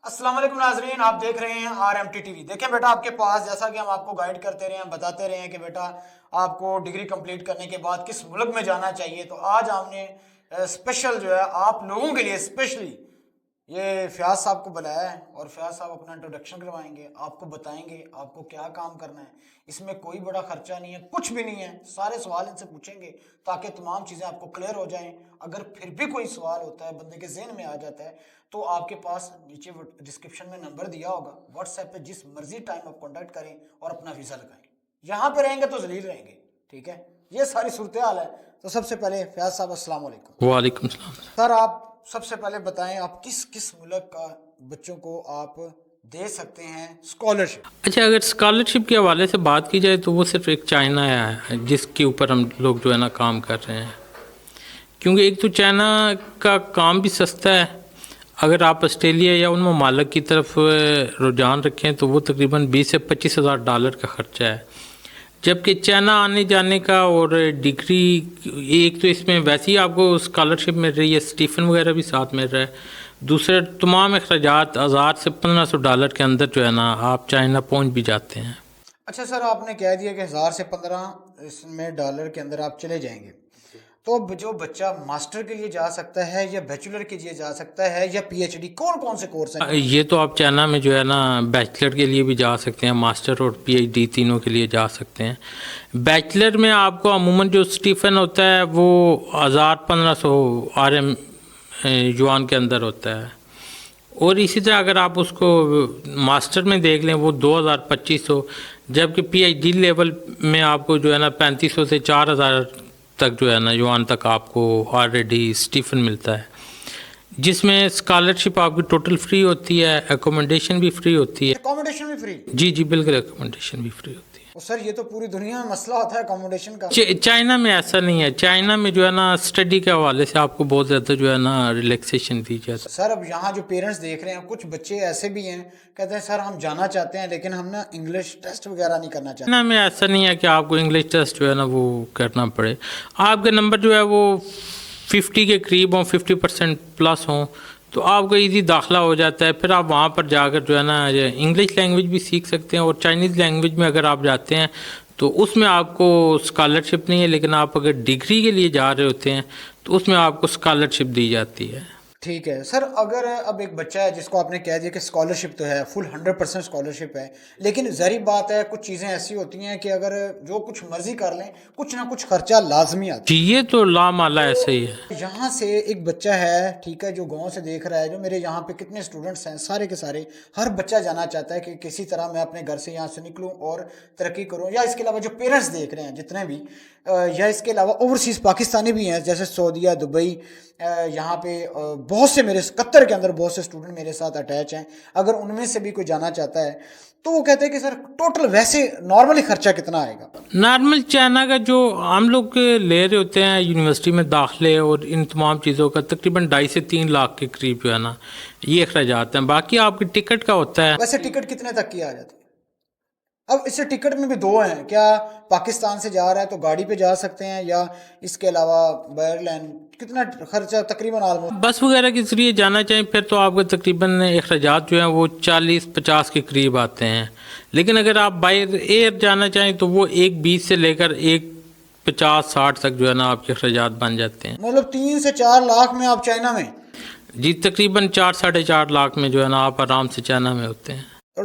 السلام علیکم ناظرین، آپ دیکھ رہے ہیں RMT ٹی وی۔ دیکھیں بیٹا، آپ کے پاس جیسا کہ ہم آپ کو گائیڈ کرتے رہے ہیں، بتاتے رہے ہیں کہ بیٹا آپ کو ڈگری کمپلیٹ کرنے کے بعد کس ملک میں جانا چاہیے، تو آج ہم نے اسپیشل جو ہے آپ لوگوں کے لیے اسپیشلی یہ فیاض صاحب کو بلایا ہے، اور فیاض صاحب اپنا انٹروڈکشن کروائیں گے، آپ کو بتائیں گے آپ کو کیا کام کرنا ہے۔ اس میں کوئی بڑا خرچہ نہیں ہے، کچھ بھی نہیں ہے، سارے سوال ان سے پوچھیں گے تاکہ تمام چیزیں آپ کو کلیئر ہو جائیں۔ اگر پھر بھی کوئی سوال ہوتا ہے، بندے کے ذہن میں آ جاتا ہے، تو آپ کے پاس نیچے ڈسکرپشن میں نمبر دیا ہوگا، واٹس ایپ پہ جس مرضی ٹائم آپ کانٹیکٹ کریں اور اپنا ویزا لگائیں۔ یہاں پہ رہیں گے تو ذلیل رہیں گے، ٹھیک ہے؟ یہ ساری صورتحال ہے۔ تو سب سے پہلے فیاض صاحب السلام علیکم۔ وعلیکم السلام۔ سر آپ سب سے پہلے بتائیں، آپ کس کس ملک کا بچوں کو آپ دے سکتے ہیں اسکالرشپ؟ اچھا، اگر اسکالرشپ کے حوالے سے بات کی جائے تو وہ صرف ایک چائنا ہے جس کے اوپر ہم لوگ جو ہے نا کام کر رہے ہیں، کیونکہ ایک تو چائنا کا کام بھی سستا ہے۔ اگر آپ آسٹریلیا یا ان ممالک کی طرف رجحان رکھیں تو وہ تقریباً 20 سے 25 ہزار ڈالر کا خرچہ ہے، جبکہ چائنا آنے جانے کا اور ڈگری ایک تو اس میں ویسے ہی آپ کو اسکالرشپ مل رہی ہے، اسٹیفن وغیرہ بھی ساتھ مل رہا ہے، دوسرے تمام اخراجات 1000 سے 1500 ڈالر کے اندر جو ہے نا آپ چائنا پہنچ بھی جاتے ہیں۔ اچھا سر، آپ نے کہہ دیا کہ 1000 سے 15 اس میں ڈالر کے اندر آپ چلے جائیں گے، تو جو بچہ ماسٹر کے لیے جا سکتا ہے یا بیچلر کے لیے جا سکتا ہے یا PhD، کون کون سے کورس ہیں؟ یہ تو آپ چائنا میں جو ہے نا بیچلر کے لیے بھی جا سکتے ہیں، ماسٹر اور PhD تینوں کے لیے جا سکتے ہیں۔ بیچلر میں آپ کو عموماً جو اسٹیفن ہوتا ہے وہ 1500 RM یوان کے اندر ہوتا ہے، اور اسی طرح اگر آپ اس کو ماسٹر میں دیکھ لیں وہ 2500، جبکہ PhD لیول میں آپ کو جو ہے نا 3500 سے 4000 تک جو ہے نا یوان تک آپ کو آلریڈی اسٹیفن ملتا ہے، جس میں اسکالرشپ آپ کی ٹوٹل فری ہوتی ہے، اکوموڈیشن بھی فری ہوتی ہے۔ اکوموڈیشن بھی فری؟ جی بالکل، اکوموڈیشن بھی فری ہوتی ہے۔ سر یہ تو پوری دنیا میں مسئلہ ہوتا ہے اکوموڈیشن کا۔ چائنا میں ایسا نہیں ہے، چائنا میں جو ہے نا اسٹڈی کے حوالے سے آپ کو بہت زیادہ جو ہے نا ریلیکسیشن دی جاتی ہے۔ سر اب یہاں جو پیرنٹس دیکھ رہے ہیں، کچھ بچے ایسے بھی ہیں کہتے ہیں سر ہم جانا چاہتے ہیں لیکن ہم نا انگلش ٹیسٹ وغیرہ نہیں کرنا چاہتے۔ چائنا میں ایسا نہیں ہے کہ آپ کو انگلش ٹیسٹ جو ہے نا وہ کرنا پڑے، آپ کے نمبر جو ہے وہ 50 کے قریب ہوں، 50% پلس ہوں تو آپ کا ایزی داخلہ ہو جاتا ہے۔ پھر آپ وہاں پر جا کر جو ہے نا انگلش لینگویج بھی سیکھ سکتے ہیں، اور چائنیز لینگویج میں اگر آپ جاتے ہیں تو اس میں آپ کو اسکالرشپ نہیں ہے، لیکن آپ اگر ڈگری کے لیے جا رہے ہوتے ہیں تو اس میں آپ کو اسکالرشپ دی جاتی ہے۔ ٹھیک ہے سر، اگر اب ایک بچہ ہے جس کو آپ نے کہہ دیا کہ اسکالرشپ تو ہے، فل 100% اسکالرشپ ہے، لیکن ظاہری بات ہے کچھ چیزیں ایسی ہوتی ہیں کہ اگر جو کچھ مرضی کر لیں کچھ نہ کچھ خرچہ لازمی آتا ہے۔ جی یہ تو لامالا ایسا ہی ہے۔ یہاں سے ایک بچہ ہے، ٹھیک ہے، جو گاؤں سے دیکھ رہا ہے، جو میرے یہاں پہ کتنے اسٹوڈنٹس ہیں، سارے کے سارے، ہر بچہ جانا چاہتا ہے کہ کسی طرح میں اپنے گھر سے یہاں سے نکلوں اور ترقی کروں، یا اس کے علاوہ جو پیرنٹس دیکھ رہے ہیں جتنے بھی، یا اس کے علاوہ اوورسیز پاکستانی بھی ہیں جیسے سعودیہ، دبئی، یہاں پہ بہت سے میرے قطر کے اندر بہت سے اسٹوڈنٹ میرے ساتھ اٹیچ ہیں، اگر ان میں سے بھی کوئی جانا چاہتا ہے تو وہ کہتے ہیں کہ سر ٹوٹل ویسے نارملی خرچہ کتنا آئے گا؟ نارمل چائنا کا جو ہم لوگ لے رہے ہوتے ہیں یونیورسٹی میں داخلے اور ان تمام چیزوں کا تقریباً 2.5 سے 3 لاکھ کے قریب جو ہے نا یہ اخراجات ہیں۔ باقی آپ کی ٹکٹ کا ہوتا ہے۔ ویسے ٹکٹ کتنے تک کی آ جاتی ہے؟ اب اس سے ٹکٹ میں بھی دو ہیں، کیا پاکستان سے جا رہا ہے تو گاڑی پہ جا سکتے ہیں، یا اس کے علاوہ باہر لائن کتنا خرچہ تقریباً بس وغیرہ کے ذریعے جانا چاہیں پھر تو آپ کا تقریباً اخراجات جو ہیں وہ 40-50 کے قریب آتے ہیں، لیکن اگر آپ بائی ایئر جانا چاہیں تو وہ 1.20 سے لے کر 1.50-60 تک جو ہے نا آپ کے اخراجات بن جاتے ہیں۔ مطلب 3 سے 4 لاکھ میں آپ چائنا میں؟ جی تقریباً 4-4.5 لاکھ میں جو ہے نا آپ آرام سے چائنا میں ہوتے ہیں۔ اور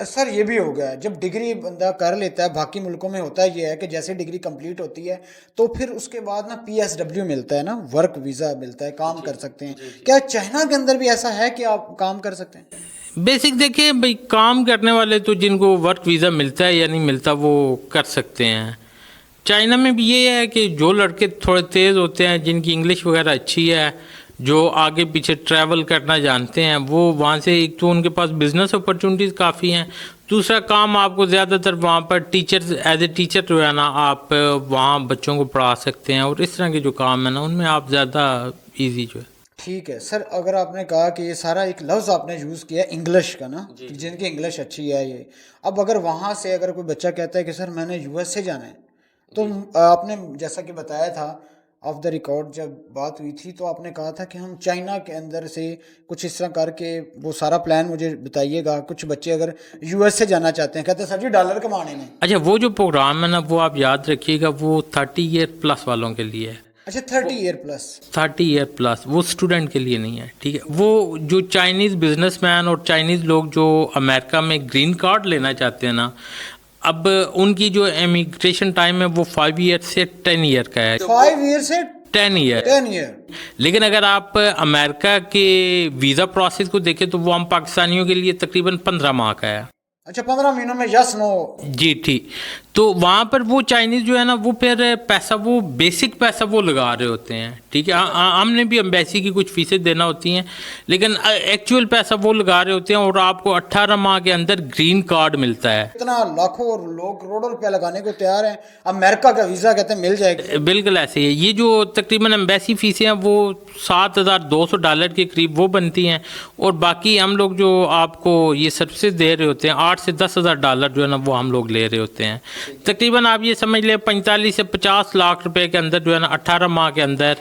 سر یہ بھی ہو گیا ہے جب ڈگری بندہ کر لیتا ہے، باقی ملکوں میں ہوتا ہے یہ ہے کہ جیسے ڈگری کمپلیٹ ہوتی ہے تو پھر اس کے بعد نا PSW ملتا ہے نا، ورک ویزا ملتا ہے، کام کر سکتے ہیں۔ کیا چائنا کے اندر بھی ایسا ہے کہ آپ کام کر سکتے ہیں؟ بیسک دیکھیں بھائی، کام کرنے والے تو جن کو ورک ویزا ملتا ہے یا نہیں ملتا وہ کر سکتے ہیں۔ چائنا میں بھی یہ ہے کہ جو لڑکے تھوڑے تیز ہوتے ہیں، جن کی انگلش وغیرہ اچھی ہے، جو آگے پیچھے ٹریول کرنا جانتے ہیں، وہ وہاں سے ایک تو ان کے پاس بزنس اپرچونٹیز کافی ہیں، دوسرا کام آپ کو زیادہ تر وہاں پر ایز اے ٹیچر جو ہے نا آپ وہاں بچوں کو پڑھا سکتے ہیں، اور اس طرح کے جو کام ہیں نا ان میں آپ زیادہ ایزی جو ہے۔ ٹھیک ہے سر، اگر آپ نے کہا کہ یہ سارا ایک لفظ آپ نے یوز کیا انگلش کا نا، جن کی انگلش اچھی ہے، یہ اب اگر وہاں سے اگر کوئی بچہ کہتا ہے کہ سر میں نے USA جانا ہے، تو آپ نے جیسا کہ بتایا تھا آف دا ریکارڈ جب بات ہوئی تھی تو آپ نے کہا تھا کہ ہم چائنا کے اندر سے کچھ اس طرح کر کے وہ سارا پلان مجھے بتائیے گا. کچھ بچے اگر یو ایس سے جانا چاہتے ہیں کہتے ہیں سر جی ڈالر کمانے میں. اچھا وہ جو پروگرام ہے نا وہ آپ یاد رکھیے گا وہ 30 ایئر پلس والوں کے لیے ہے. اچھا 30 ایئر پلس. 30 ایئر پلس وہ اسٹوڈنٹ کے لیے نہیں ہے. ٹھیک ہے. وہ جو چائنیز بزنس مین اور چائنیز لوگ جو امریکہ میں گرین کارڈ لینا چاہتے ہیں نا, اب ان کی جو امیگریشن ٹائم ہے وہ 5 ایئر سے 10 ایئر کا ہے. 5 ایئر سے 10 ایئر. لیکن اگر آپ امریکہ کے ویزا پروسیس کو دیکھیں تو وہ ہم پاکستانیوں کے لیے تقریباً 15 ماہ کا ہے. اچھا 15 مہینوں میں یس نو. جی ٹھیک. تو وہاں پر وہ چائنیز جو ہے نا وہ پھر پیسہ وہ بیسک پیسہ وہ لگا رہے ہوتے ہیں. ٹھیک ہے. ہم نے بھی امبیسی کی کچھ فیسیں دینا ہوتی ہیں لیکن ایکچوئل پیسہ وہ لگا رہے ہوتے ہیں اور آپ کو 18 ماہ کے اندر گرین کارڈ ملتا ہے. اتنا لاکھوں لوگ کروڑوں روپیہ لگانے کو تیار ہیں, امریکہ کا ویزا کہتے ہیں مل جائے گا. بالکل ایسے ہی ہے. یہ جو تقریباً امبیسی فیسیں ہیں وہ $7,200 کے قریب وہ بنتی ہیں اور باقی ہم لوگ جو آپ کو یہ سروسز دے رہے ہوتے ہیں $8,000 سے $10,000 جو ہے نا وہ ہم لوگ لے رہے ہوتے ہیں. تقریباً آپ یہ سمجھ لیں 45 سے 50 لاکھ روپے کے اندر جو ہے نا 18 ماہ کے اندر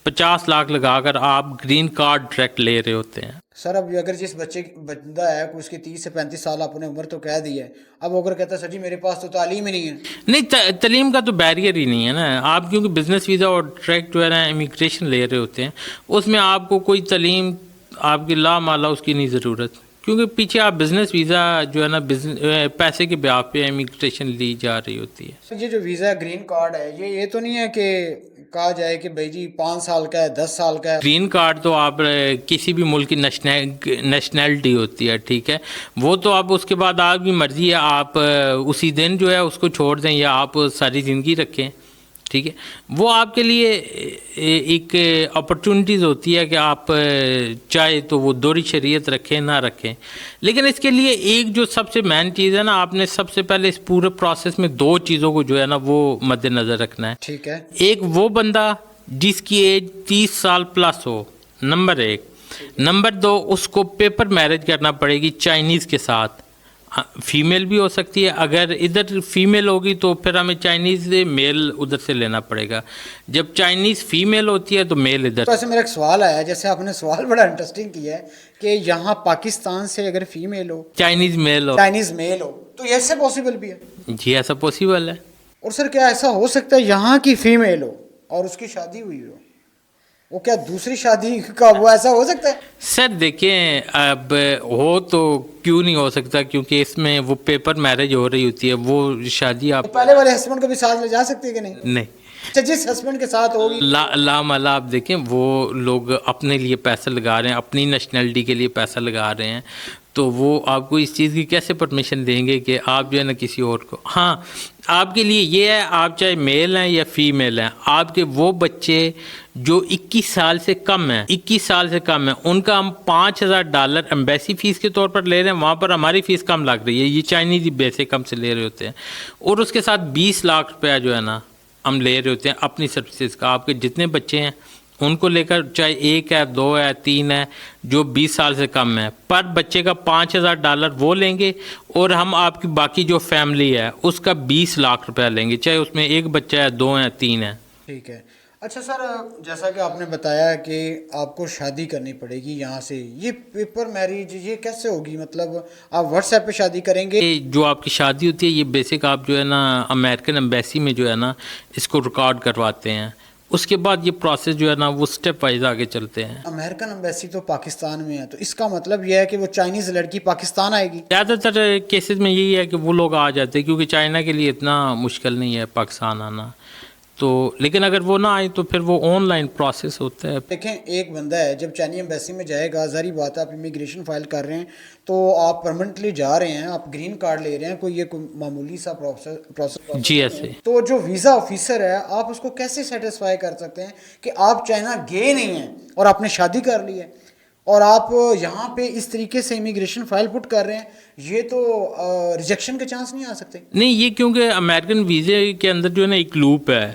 50 لاکھ لگا کر آپ گرین کارڈ ڈائریکٹ لے رہے ہوتے ہیں. سر اب اگر جس بندہ ہے اس کی 30 سے 35 سال آپ نے عمر تو کہہ دی ہے, اب اگر کہتا ہے سر جی میرے پاس تو تعلیم ہی نہیں ہے. نہیں, تعلیم کا تو بیریئر ہی نہیں ہے نا. آپ کیونکہ بزنس ویزا اور ڈائریکٹ جو ہے نا امیگریشن لے رہے ہوتے ہیں اس میں آپ کو کوئی تعلیم آپ کی لا مالا اس کی نہیں ضرورت, کیونکہ پیچھے آپ بزنس ویزا جو ہے نا پیسے کے بیاہ پہ امیگریشن لی جا رہی ہوتی ہے. یہ جو ویزا گرین کارڈ ہے یہ تو نہیں ہے کہ کہا جائے کہ بھائی جی 5 سال کا ہے 10 سال کا ہے. گرین کارڈ تو آپ کسی بھی ملک کی نیشنلٹی ہوتی ہے. ٹھیک ہے. وہ تو آپ اس کے بعد آپ کی مرضی ہے, آپ اسی دن جو ہے اس کو چھوڑ دیں یا آپ ساری زندگی رکھیں. ٹھیک ہے. وہ آپ کے لیے ایک اپرچونٹیز ہوتی ہے کہ آپ چاہے تو وہ دوہری شریعت رکھیں نہ رکھیں, لیکن اس کے لیے ایک جو سب سے مین چیز ہے نا آپ نے سب سے پہلے اس پورے پروسیس میں 2 چیزوں کو جو ہے نا وہ مد نظر رکھنا ہے. ٹھیک ہے. ایک وہ بندہ جس کی ایج 30 سال پلس ہو, نمبر 1. نمبر 2 اس کو پیپر میرج کرنا پڑے گی چائنیز کے ساتھ. فیمیل بھی ہو سکتی ہے, اگر ادھر فیمیل ہوگی تو پھر ہمیں چائنیز میل ادھر سے لینا پڑے گا. جب چائنیز فیمیل ہوتی ہے تو میل ادھر. تو ایسے میرا ایک سوال آیا, جیسے آپ نے سوال بڑا انٹرسٹنگ کیا ہے کہ یہاں پاکستان سے اگر فیمیل ہو چائنیز میل ہو تو یہ ایسے پاسبل بھی ہے؟ جی ایسا پاسبل ہے. اور سر کیا ایسا ہو سکتا ہے یہاں کی فیمیل ہو اور اس کی شادی ہوئی ہو, وہ کیا دوسری شادی کا وہ ایسا ہو سکتا ہے؟ سر دیکھیں اب ہو تو کیوں نہیں ہو سکتا, کیونکہ اس میں وہ پیپر میرج ہو رہی ہوتی ہے. وہ شادی آپ پہلے والے ہسبینڈ کو بھی ساتھ لے جا سکتے ہیں کہ نہیں؟ نہیں. اچھا جس ہسبینڈ کے ساتھ ہوگی لا مالا آپ دیکھیں وہ لوگ اپنے لیے پیسہ لگا رہے ہیں, اپنی نیشنلٹی کے لیے پیسہ لگا رہے ہیں, تو وہ آپ کو اس چیز کی کیسے پرمیشن دیں گے کہ آپ جو ہے نا کسی اور کو. ہاں آپ کے لیے یہ ہے, آپ چاہے میل ہیں یا فیمیل ہیں, آپ کے وہ بچے جو 21 سال سے کم ہیں ان کا ہم $5,000 ایمبیسی فیس کے طور پر لے رہے ہیں. وہاں پر ہماری فیس کم لگ رہی ہے, یہ چائنیز بیسے کم سے لے رہے ہوتے ہیں, اور اس کے ساتھ 20 لاکھ روپیہ جو ہے نا ہم لے رہے ہوتے ہیں اپنی سروسز کا. آپ کے جتنے بچے ہیں ان کو لے کر, چاہے 1 ہے 2 ہے 3 ہے, جو 20 سال سے کم ہے, پر بچے کا $5,000 وہ لیں گے, اور ہم آپ کی باقی جو فیملی ہے اس کا 20 لاکھ روپیہ لیں گے, چاہے اس میں 1 بچہ ہے 2 ہے 3 ہے. ٹھیک ہے. اچھا سر جیسا کہ آپ نے بتایا کہ آپ کو شادی کرنی پڑے گی یہاں سے, یہ پیپر میریج یہ کیسے ہوگی؟ مطلب آپ واٹس ایپ پہ شادی کریں گے؟ جو آپ کی شادی ہوتی ہے یہ بیسک آپ جو ہے نا امریکن ایمبیسی میں جو ہے نا اس کو ریکارڈ کرواتے ہیں. اس کے بعد یہ پروسیس جو ہے نا وہ سٹیپ وائز آگے چلتے ہیں. امریکن ایمبیسی تو پاکستان میں ہے, تو اس کا مطلب یہ ہے کہ وہ چائنیز لڑکی پاکستان آئے گی؟ زیادہ تر کیسز میں یہی ہے کہ وہ لوگ آ جاتے ہیں, کیونکہ چائنا کے لیے اتنا مشکل نہیں ہے پاکستان آنا. تو لیکن اگر وہ نہ آئے تو پھر وہ آن لائن پروسیس ہوتا ہے. دیکھیں ایک بندہ ہے جب چائنی ایمبیسی میں جائے گا, ظاہری بات ہے آپ امیگریشن فائل کر رہے ہیں تو آپ پرمنٹلی جا رہے ہیں, آپ گرین کارڈ لے رہے ہیں, کوئی معمولی سا پروسیس جی ایسے. تو جو ویزا آفیسر ہے آپ اس کو کیسے سیٹسفائی کر سکتے ہیں کہ آپ چائنا گئے نہیں ہیں اور آپ نے شادی کر لی ہے اور آپ یہاں پہ اس طریقے سے امیگریشن فائل پٹ کر رہے ہیں؟ یہ تو ریجیکشن کے چانس نہیں آ سکتے؟ نہیں, یہ کیونکہ امریکن ویزے کے اندر جو ہے نا ایک لوپ ہے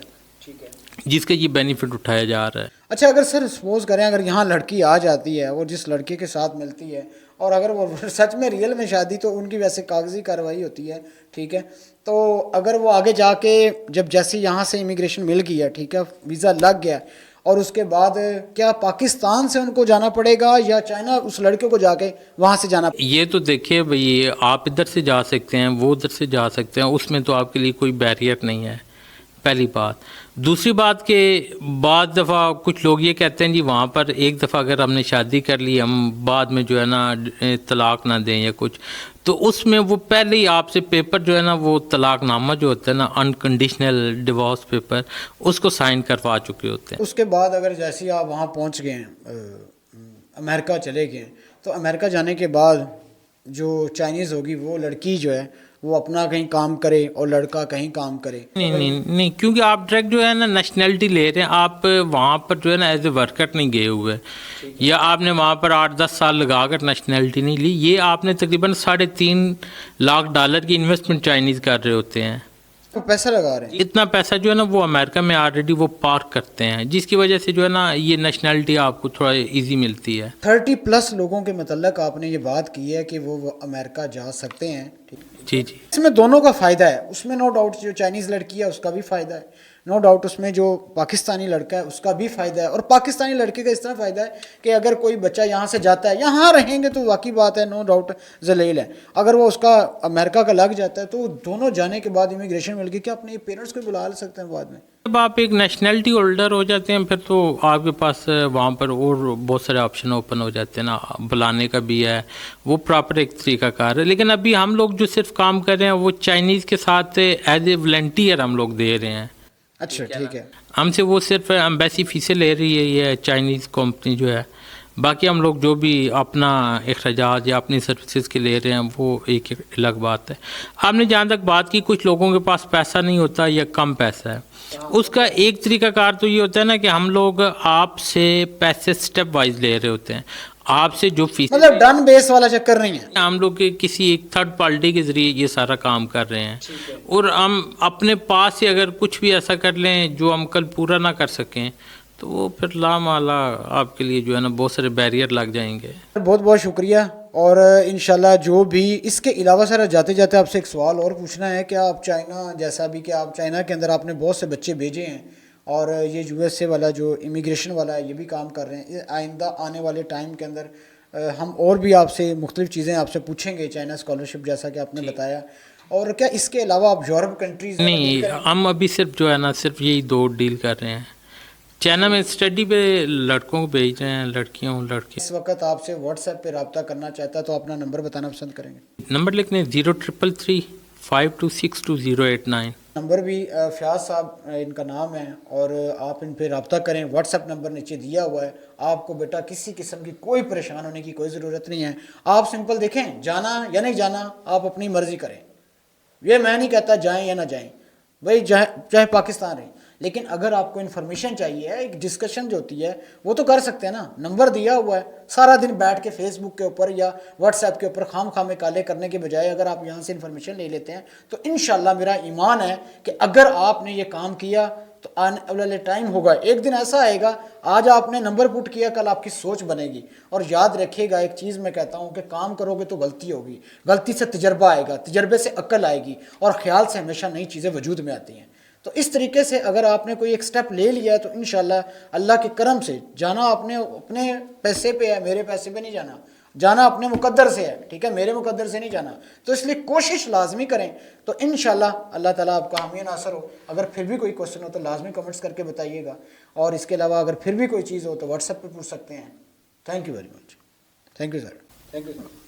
جس کا یہ بینیفٹ اٹھایا جا رہا ہے. اچھا اگر سر سپوز کریں اگر یہاں لڑکی آ جاتی ہے اور جس لڑکے کے ساتھ ملتی ہے اور اگر وہ سچ میں ریئل میں شادی تو ان کی ویسے کاغذی کارروائی ہوتی ہے, ٹھیک ہے. تو اگر وہ آگے جا کے جب جیسے یہاں سے امیگریشن مل گئی ہے, ٹھیک ہے, ویزا لگ گیا, اور اس کے بعد کیا پاکستان سے ان کو جانا پڑے گا یا چائنا اس لڑکے کو جا کے وہاں سے جانا پڑے گا؟ یہ تو دیکھیے بھائی, آپ ادھر سے جا سکتے ہیں, وہ ادھر سے جا سکتے ہیں, اس میں تو آپ کے لیے کوئی بیریئر نہیں ہے, پہلی بات. دوسری بات کہ بعض دفعہ کچھ لوگ یہ کہتے ہیں جی وہاں پر ایک دفعہ اگر ہم نے شادی کر لی, ہم بعد میں جو ہے نا طلاق نہ دیں یا کچھ, تو اس میں وہ پہلے ہی آپ سے پیپر جو ہے نا, وہ طلاق نامہ جو ہوتا ہے نا, انکنڈیشنل ڈیورس پیپر, اس کو سائن کروا چکے ہوتے ہیں. اس کے بعد اگر جیسے آپ وہاں پہنچ گئے ہیں, امریکہ چلے گئے, تو امریکہ جانے کے بعد جو چائنیز ہوگی وہ لڑکی جو ہے وہ اپنا کہیں کام کرے اور لڑکا کہیں کام کرے؟ نہیں, کیونکہ آپ ڈائریکٹ جو ہے نا نیشنلٹی لے رہے ہیں, آپ وہاں پر جو ہے نا ایز اے ورکر نہیں گئے ہوئے, یا آپ نے وہاں پر 8-10 سال لگا کر نیشنلٹی نہیں لی. یہ آپ نے تقریباً $3.5 لاکھ کی انویسٹمنٹ چائنیز کر رہے ہوتے ہیں, تو پیسہ لگا رہے ہیں. اتنا پیسہ جو ہے نا وہ امریکہ میں آلریڈی وہ پارک کرتے ہیں, جس کی وجہ سے جو ہے نا یہ نیشنلٹی آپ کو تھوڑا ایزی ملتی ہے. 30+ لوگوں کے متعلق آپ نے یہ بات کی ہے کہ وہ امریکہ جا سکتے ہیں. جی. اس میں دونوں کا فائدہ ہے, اس میں نو ڈاؤٹ جو چائنیز لڑکی ہے اس کا بھی فائدہ ہے, نو ڈاؤٹ اس میں جو پاکستانی لڑکا ہے اس کا بھی فائدہ ہے. اور پاکستانی لڑکے کا اس طرح فائدہ ہے کہ اگر کوئی بچہ یہاں سے جاتا ہے, یہاں رہیں گے تو واقعی بات ہے نو ڈاؤٹ ذلیل ہے. اگر وہ اس کا امریکہ کا لگ جاتا ہے تو دونوں جانے کے بعد امیگریشن مل گئی کہ اپنے پیرنٹس کو بلا سکتے ہیں بعد میں. جب آپ ایک نیشنلٹی ہولڈر ہو جاتے ہیں پھر تو آپ کے پاس وہاں پر اور بہت سارے آپشن اوپن ہو جاتے ہیں نا, بلانے کا بھی ہے, وہ پراپر ایک طریقہ کار ہے. لیکن ابھی ہم لوگ جو صرف کام کر رہے ہیں وہ چائنیز کے ساتھ ایز اے والنٹیئر ہم لوگ دے رہے ہیں. اچھا ٹھیک ہے. ہم سے وہ صرف ایمبیسی فیسیں لے رہی ہے یہ چائنیز کمپنی جو ہے, باقی ہم لوگ جو بھی اپنا اخراجات یا اپنی سروسز کے لے رہے ہیں وہ ایک الگ بات ہے. آپ نے جہاں تک بات کی کچھ لوگوں کے پاس پیسہ نہیں ہوتا یا کم پیسہ ہے, اس کا ایک طریقہ کار تو یہ ہوتا ہے نا کہ ہم لوگ آپ سے پیسے سٹیپ وائز لے رہے ہوتے ہیں. آپ سے جو فیس مطلب ڈن بیس والا چکر نہیں ہے, ہم لوگ کسی ایک تھرڈ پارٹی کے ذریعے یہ سارا کام کر رہے ہیں, اور ہم اپنے پاس سے اگر کچھ بھی ایسا کر لیں جو ہم کل پورا نہ کر سکیں تو وہ پھر لامالا آپ کے لیے جو ہے نا بہت سارے بیریئر لگ جائیں گے. بہت بہت شکریہ. اور انشاءاللہ جو بھی اس کے علاوہ سر جاتے جاتے آپ سے ایک سوال اور پوچھنا ہے کہ آپ چائنا, جیسا بھی کہ آپ چائنا کے اندر آپ نے بہت سے بچے بھیجے ہیں اور یہ USA والا جو امیگریشن والا ہے یہ بھی کام کر رہے ہیں, آئندہ آنے والے ٹائم کے اندر ہم اور بھی آپ سے مختلف چیزیں آپ سے پوچھیں گے, چائنا اسکالرشپ جیسا کہ آپ نے بتایا. اور کیا اس کے علاوہ آپ یورپ کنٹریز نہیں, ہم ابھی صرف جو ہے نا صرف یہی 2 ڈیل کر رہے ہیں. چائنا میں اسٹڈی پہ لڑکوں کو بھیج رہے ہیں, لڑکیوں لڑکے. اس وقت آپ سے واٹس ایپ پہ رابطہ کرنا چاہتا ہے تو اپنا نمبر بتانا پسند کریں گے؟ نمبر لکھ لیں 0333526289. نمبر بھی فیاض صاحب ان کا نام ہے, اور آپ ان پہ رابطہ کریں. واٹس ایپ نمبر نیچے دیا ہوا ہے. آپ کو بیٹا کسی قسم کی کوئی پریشان ہونے کی کوئی ضرورت نہیں ہے. آپ سمپل دیکھیں جانا یا نہیں جانا آپ اپنی مرضی کریں. یہ میں نہیں کہتا جائیں یا نہ جائیں, بھائی چاہے پاکستان رہیں, لیکن اگر آپ کو انفارمیشن چاہیے, ایک ڈسکشن جو ہوتی ہے وہ تو کر سکتے ہیں نا. نمبر دیا ہوا ہے, سارا دن بیٹھ کے فیس بک کے اوپر یا واٹس ایپ کے اوپر خام خامے کالے کرنے کے بجائے اگر آپ یہاں سے انفارمیشن لے لیتے ہیں تو انشاءاللہ میرا ایمان ہے کہ اگر آپ نے یہ کام کیا تو آنے والے ٹائم ہوگا, ایک دن ایسا آئے گا, آج آپ نے نمبر پٹ کیا کل آپ کی سوچ بنے گی. اور یاد رکھیے گا ایک چیز میں کہتا ہوں کہ کام کرو گے تو غلطی ہوگی, غلطی سے تجربہ آئے گا, تجربے سے عقل آئے گی, اور خیال سے ہمیشہ نئی چیزیں وجود میں آتی ہیں. تو اس طریقے سے اگر آپ نے کوئی ایک سٹیپ لے لیا ہے تو انشاءاللہ اللہ کے کرم سے جانا آپ نے اپنے پیسے پہ ہے, میرے پیسے پہ نہیں جانا, جانا اپنے مقدر سے ہے, ٹھیک ہے, میرے مقدر سے نہیں جانا. تو اس لیے کوشش لازمی کریں, تو انشاءاللہ اللہ تعالیٰ آپ کا حامی ناصر ہو. اگر پھر بھی کوئی کوشچن ہو تو لازمی کمنٹس کر کے بتائیے گا, اور اس کے علاوہ اگر پھر بھی کوئی چیز ہو تو واٹس ایپ پہ پوچھ سکتے ہیں. Thank you very much. Thank you sir. Thank you sir.